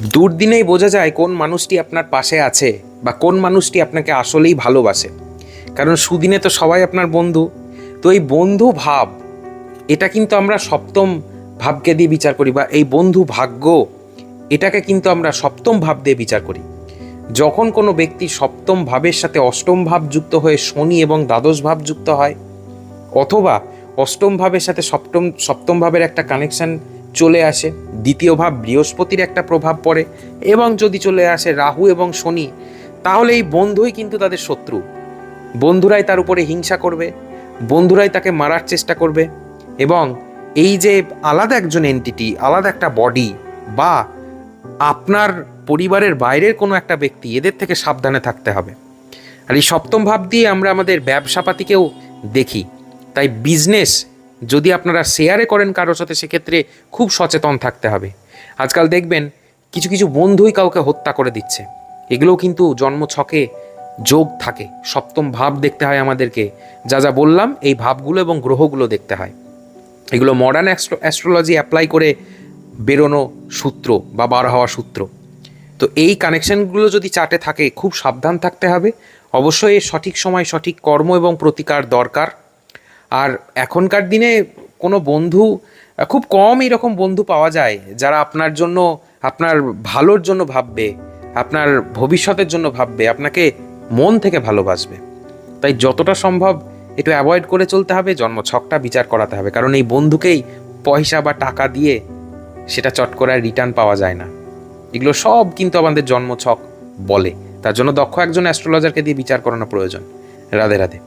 দুর্দিনেই বোঝা যায় কোন মানুষটি আপনার পাশে আছে বা কোন মানুষটি আপনাকে আসলেই ভালোবাসে। কারণ সুদিনে তো সবাই আপনার বন্ধু। তো এই বন্ধু ভাব, এটা কিন্তু আমরা সপ্তম ভাবকে দিয়ে বিচার করি, বা এই বন্ধু ভাগ্য, এটাকে কিন্তু আমরা সপ্তম ভাব দিয়ে বিচার করি। যখন কোনো ব্যক্তি সপ্তম ভাবের সাথে অষ্টম ভাব যুক্ত হয়ে শনি এবং দ্বাদশ ভাব যুক্ত হয়, অথবা অষ্টম ভাবের সাথে সপ্তম ভাবের একটা কানেকশন চলে আসে, দ্বিতীয় ভাব বৃহস্পতির একটা প্রভাব পড়ে, এবং যদি চলে আসে রাহু এবং শনি, তাহলে এই বন্ধুই কিন্তু তাদের শত্রু। বন্ধুরাই তার উপরে হিংসা করবে, বন্ধুরাই তাকে মারার চেষ্টা করবে। এবং এই যে আলাদা একজন এন্টিটি, আলাদা একটা বডি, বা আপনার পরিবারের বাইরের কোনো একটা ব্যক্তি, এদের থেকে সাবধানে থাকতে হবে। আর এই সপ্তম ভাব দিয়ে আমরা আমাদের ব্যবসাপাতিকেও দেখি। তাই বিজনেস যদি আপনারা শেয়ারে করেন কারোর সাথে, সেক্ষেত্রে খুব সচেতন থাকতে হবে। আজকাল দেখবেন কিছু কিছু বন্ধুই কাউকে হত্যা করে দিচ্ছে। এগুলোও কিন্তু জন্মছকে যোগ থাকে। সপ্তম ভাব দেখতে হয় আমাদেরকে। যা যা বললাম, এই ভাবগুলো এবং গ্রহগুলো দেখতে হয়। এগুলো মডার্ন অ্যাস্ট্রোলজি অ্যাপ্লাই করে বেরোনো সূত্র বা বার হওয়া সূত্র। তো এই কানেকশনগুলো যদি চার্টে থাকে, খুব সাবধান থাকতে হবে। অবশ্যই এর সঠিক সময় সঠিক কর্ম এবং প্রতিকার দরকার। আর এখনকার দিনে কোনো বন্ধু, খুব কম এরকম বন্ধু পাওয়া যায় যারা আপনার জন্য, আপনার ভালোর জন্য ভাববে, আপনার ভবিষ্যতের জন্য ভাববে, আপনাকে মন থেকে ভালোবাসবে। তাই যতটা সম্ভব একটু অ্যাভয়েড করে চলতে হবে, জন্মছকটা বিচার করাতে হবে। কারণ এই বন্ধুকেই পয়সা বা টাকা দিয়ে সেটা চট করে রিটার্ন পাওয়া যায় না। এগুলো সব কিন্তু আমাদের জন্মছক বলে। তার জন্য দক্ষ একজন অ্যাস্ট্রোলজারকে দিয়ে বিচার করানো প্রয়োজন। রাধে রাধে।